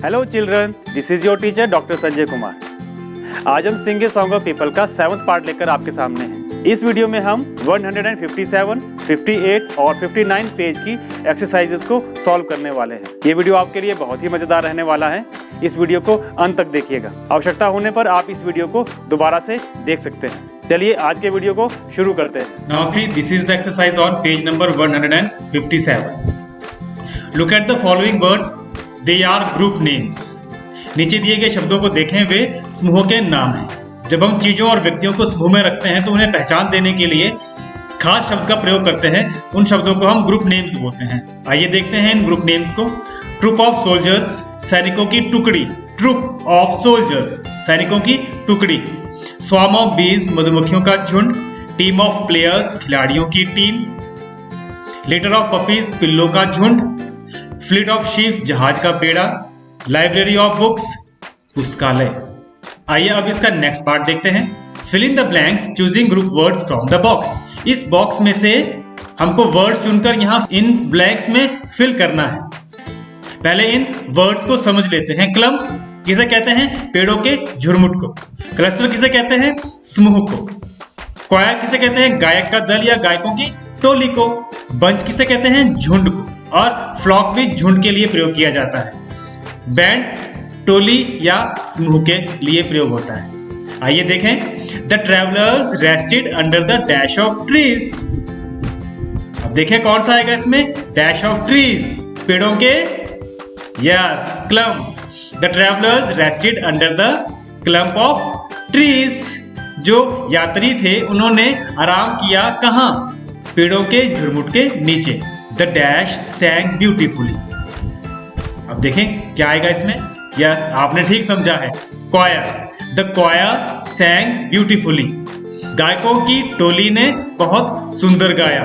Hello children, this is your teacher doctor Sanjay Kumar. आज हम सिंग a song of people का 7th part लेकर आपके सामने हैं। इस वीडियो में हम 157, 58 और 59 पेज की एक्सरसाइजेस को सॉल्व करने वाले हैं। ये वीडियो आपके लिए बहुत ही मजेदार रहने वाला है। इस वीडियो को अंत तक देखिएगा। आवश्यकता होने पर आप इस वीडियो को दोबारा से देख सकते हैं। चलिए आज के वीडियो को शुरू करते हैं। Now see, this is the exercise on page number 157. Look at the following words. They are group names. नीचे दिए गए शब्दों को देखें, वे समूहों के नाम हैं। जब हम चीजों और व्यक्तियों को समूह में रखते हैं तो उन्हें पहचान देने के लिए खास शब्द का प्रयोग करते हैं। उन शब्दों को हम ग्रुप नेम्स बोलते हैं। आइए देखते हैं इन ग्रुप नेम्स को। ट्रुप ऑफ सोल्जर्स, सैनिकों की टुकड़ी। ट्रुप ऑफ सोल्जर्स, सैनिकों की टुकड़ी। स्वार्म ऑफ बीज, मधुमक्खियों का झुंड। टीम ऑफ प्लेयर्स, खिलाड़ियों की टीम। लिटर ऑफ पपीज, पिल्लों का झुंड। फ्लीट ऑफ शिप्स, जहाज का बेड़ा। लाइब्रेरी ऑफ बुक्स, पुस्तकालय। आइए अब इसका नेक्स्ट पार्ट देखते हैं। Fill in the blanks choosing group words from the box. इस बॉक्स में से हमको वर्ड्स चुनकर यहाँ इन ब्लैंक्स में फिल करना है। पहले इन वर्ड्स को समझ लेते हैं। क्लम्प किसे कहते हैं? पेड़ों के झुरमुट को। क्लस्टर किसे कहते हैं? समूह को। क्वायर किसे कहते हैं? गायक का दल या गायकों की टोली को। बंच किसे कहते हैं? झुंड को। और फ्लॉक भी झुंड के लिए प्रयोग किया जाता है। बैंड टोली या समूह के लिए प्रयोग होता है। आइए देखें। The travellers rested under the dash of trees. अब देखें कौन सा आएगा इसमें? डैश ऑफ ट्रीज, पेड़ों के। Yes, clump. The travellers rested under the clump of trees. जो यात्री थे उन्होंने आराम किया कहां? पेड़ों के झुरमुट के नीचे। The dash सैंग beautifully. अब देखें क्या आएगा इसमें। यस, आपने ठीक समझा है। Choir. The choir sang beautifully. गायकों की टोली ने बहुत सुंदर गाया।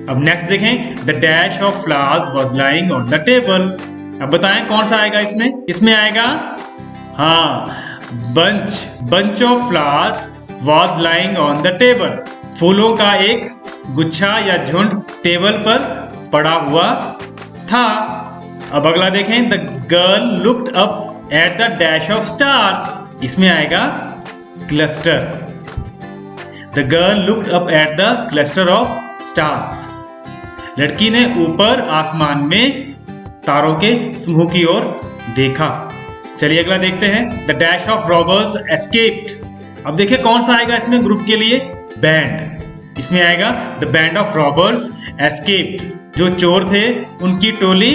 अब नेक्स्ट देखें। The dash of flowers was lying on the table. अब बताएं कौन सा आएगा इसमें? इसमें आएगा bunch of flowers was lying on the table. फूलों का एक गुच्छा या झुंड टेबल पर पड़ा हुआ था। अब अगला देखें। The girl looked up at the dash of stars. इसमें आएगा cluster. The girl looked up at the cluster of stars. लड़की ने ऊपर आसमान में तारों के समूह की ओर देखा। चलिए अगला देखते हैं। The dash of robbers escaped. अब देखिए कौन सा आएगा इसमें ग्रुप के लिए? बैंड। इसमें आएगा the band of robbers escaped. जो चोर थे उनकी टोली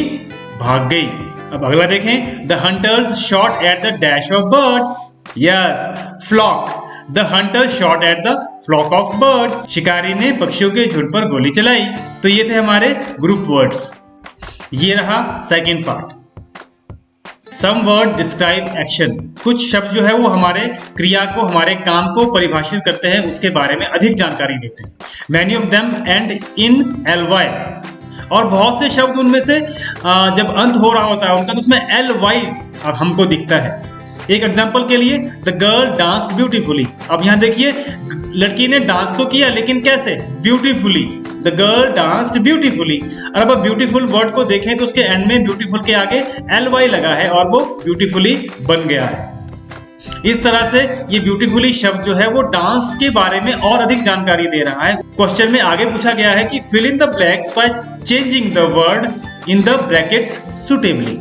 भाग गई। अब अगला देखें। The hunters shot at the dash of birds. Yes, flock. The hunter shot at the flock of birds. शिकारी ने पक्षियों के झुंड पर गोली चलाई। तो ये थे हमारे ग्रुप वर्ड्स। ये रहा second part. Some word describe action. कुछ शब्द जो है वो हमारे क्रिया को, हमारे काम को परिभाषित करते हैं, उसके बारे में अधिक जानकारी देते हैं। Many of them and in ly। और बहुत से शब्द उनमें से जब अंत हो रहा होता है उनका तो उसमें ly अब हमको दिखता है। एक एग्जांपल के लिए, द गर्ल डांस्ड ब्यूटीफुली। अब यहाँ देखिए, लड़की ने डांस तो किया लेकिन कैसे? Beautifully. The girl danced beautifully. और अब ब्यूटीफुल वर्ड को देखें तो उसके एंड में ब्यूटीफुल के आगे ly लगा है और वो ब्यूटीफुली बन गया है। इस तरह से ये ब्यूटीफुली शब्द जो है वो डांस के बारे में और अधिक जानकारी दे रहा है। क्वेश्चन में आगे पूछा गया है कि fill in the blanks by changing the word in the brackets suitably.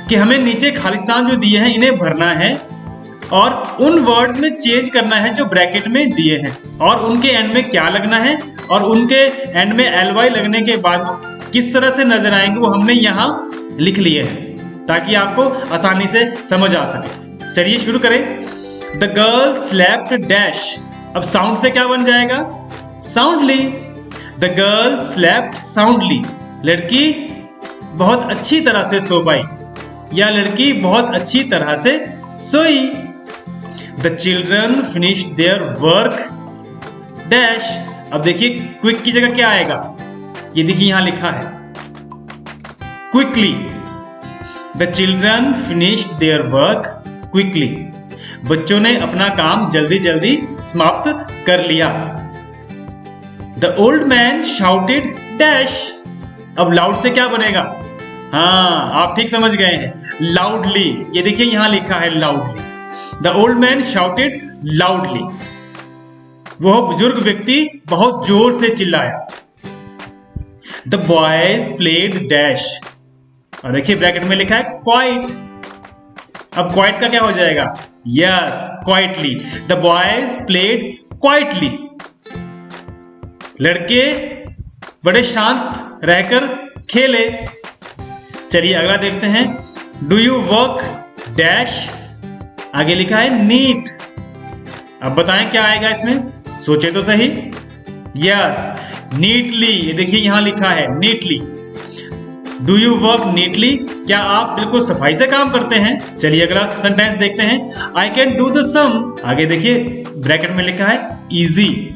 कि हमें नीचे खालिस्तान जो दिए हैं इन्हें भरना है और उन वर्ड्स में चेंज करना है जो ब्रैकेट में दिए हैं, और उनके एंड में क्या लगना है और उनके एंड में ly लगने के बाद वो किस तरह से नजर आएंगे वो हमने यहाँ लिख लिए हैं ताकि आपको आसानी से समझ आ सके। चलिए शुरू करें। The girl slept dash. अब साउंड से क्या बन जाएगा? Soundly. The girl slept soundly. लड़की बहुत अच्छी तरह से सो पाई या लड़की बहुत अच्छी तरह से सोई। The children finished their work dash. अब देखिए क्विक की जगह क्या आएगा? ये देखिए यहां लिखा है quickly. The children finished their work quickly. बच्चों ने अपना काम जल्दी जल्दी समाप्त कर लिया। The old man shouted dash. अब लाउड से क्या बनेगा? हाँ, आप ठीक समझ गए हैं। लाउडली, ये देखिए यहां लिखा है loudly. The old man shouted loudly. वह बुजुर्ग व्यक्ति बहुत जोर से चिल्लाया। द बॉयज प्लेड डैश, और देखिए ब्रैकेट में लिखा है क्वाइट। अब क्वाइट का क्या हो जाएगा? Yes, quietly. The boys played quietly. लड़के बड़े शांत रहकर खेले। चलिए अगला देखते हैं। डू यू वर्क डैश, आगे लिखा है नीट। अब बताएं क्या आएगा इसमें, सोचे तो सही। यस, नीटली, ये देखिए यहां लिखा है neatly. Do you work neatly, क्या आप बिल्कुल सफाई से काम करते हैं? चलिए अगला सेंटेंस देखते हैं। आई कैन डू द सम, आगे देखिए ब्रैकेट में लिखा है इजी।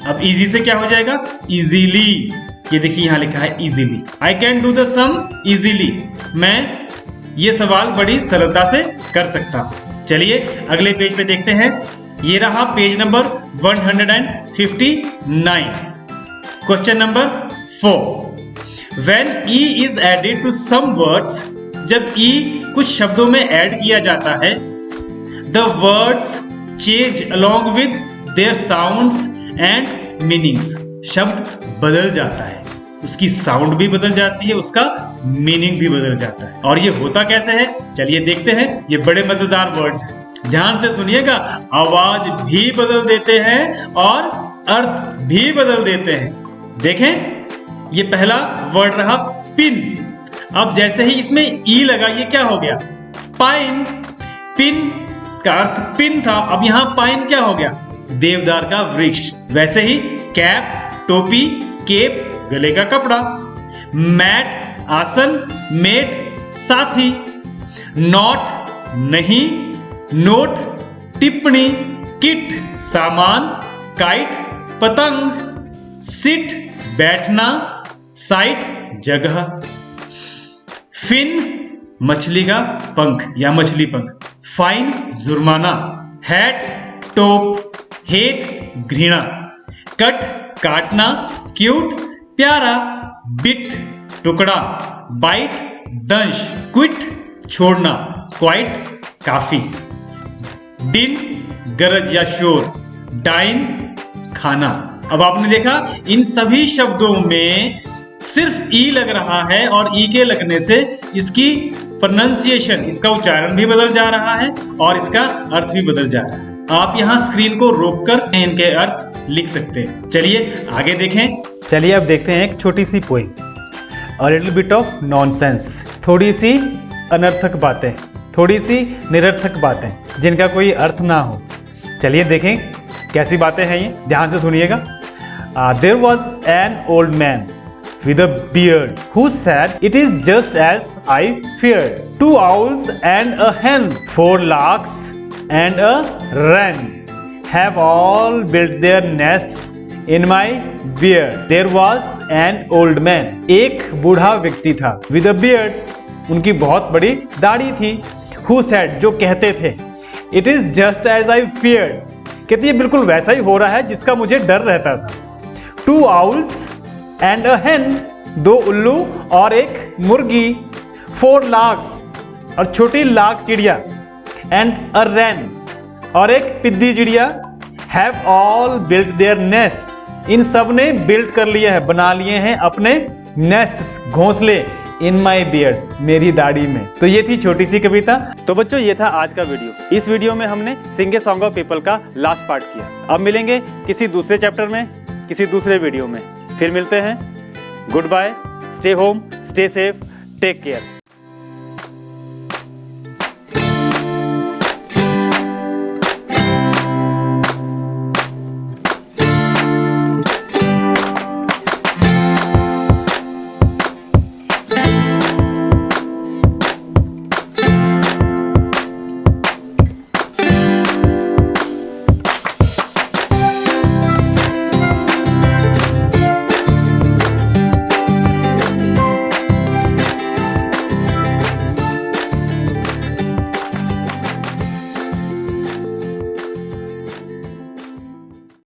अब इजी से क्या हो जाएगा? इजीली, ये देखिए यहां लिखा है easily. I can do the sum easily, मैं ये सवाल बड़ी सरलता से कर सकता हूं। चलिए अगले पेज पे देखते हैं। ये रहा page number 159। Question number 4। When e is added to some words, जब e कुछ शब्दों में ऐड किया जाता है, the words change along with their sounds and meanings. शब्द बदल जाता है, उसकी साउंड भी बदल जाती है, उसका मीनिंग भी बदल जाता है। और ये होता कैसे है, चलिए देखते हैं। ये बड़े मजेदार वर्ड्स हैं, ध्यान से सुनिएगा। आवाज भी बदल देते हैं और अर्थ भी बदल देते हैं। देखें, ये पहला वर्ड रहा पिन। अब जैसे ही इसमें ई लगा, ये क्या हो गया? पाइन। पिन का अर्थ पिन था, अब यहां पाइन क्या हो गया? देवदार का वृक्ष। वैसे ही कैप, टोपी, केप, गले का कपड़ा। मैट, आसन, मेट, साथी। नॉट, नहीं। नोट, टिप्पणी। किट, सामान। काइट, पतंग। सिट, बैठना। साइट, जगह। फिन, मछली का पंख या मछली पंख। फाइन, जुर्माना। हैट, टोप। हेट, घृणा। कट, काटना। क्यूट, प्यारा। बिट, टुकड़ा। बाइट, दंश। क्विट, छोड़ना। क्वाइट, काफी। डिन, गरज या शोर। डाइन, खाना। अब आपने देखा इन सभी शब्दों में सिर्फ ई लग रहा है और ई के लगने से इसकी प्रोनाउंसिएशन, इसका उच्चारण भी बदल जा रहा है और इसका अर्थ भी बदल जा रहा है। आप यहाँ स्क्रीन को रोककर इनके अर्थ लिख सकते हैं। चलिए आगे देखें। चलिए अब देखते हैं एक छोटी सी poem, a little bit of nonsense. थोड़ी सी अनर्थक बातें, थोड़ी सी निरर्थक बातें जिनका कोई अर्थ ना हो। चलिए देखें कैसी बातें हैं ये, ध्यान से सुनिएगा। There was an old man with a beard who said, "It is just as I feared. 2 owls and a hen, 4 larks and a wren have all built their nests in my beard." There was an old man. एक बूढ़ा व्यक्ति था, with a beard, उनकी बहुत बड़ी दाढ़ी थी। Who said, जो कहते थे, "It is just as I feared." कहते ये बिल्कुल वैसा ही हो रहा है जिसका मुझे डर रहता था। 2 owls एंड अ hen, 2 उल्लू और एक मुर्गी। 4 larks और छोटी लाख चिड़िया। एंड अ wren और एक पिद्दी चिड़िया। Have all built their nest, इन सब ने बिल्ट कर लिया है, बना लिए हैं अपने नेस्ट, घोंसले। इन माई बियर्ड, मेरी दाढ़ी में। तो ये थी छोटी सी कविता। तो बच्चों ये था आज का वीडियो। इस वीडियो में हमने सिंग ए सॉन्ग ऑफ पीपल का लास्ट पार्ट किया। अब मिलेंगे किसी दूसरे चैप्टर में, किसी दूसरे वीडियो में। फिर मिलते हैं। Goodbye, stay home, stay safe, take care.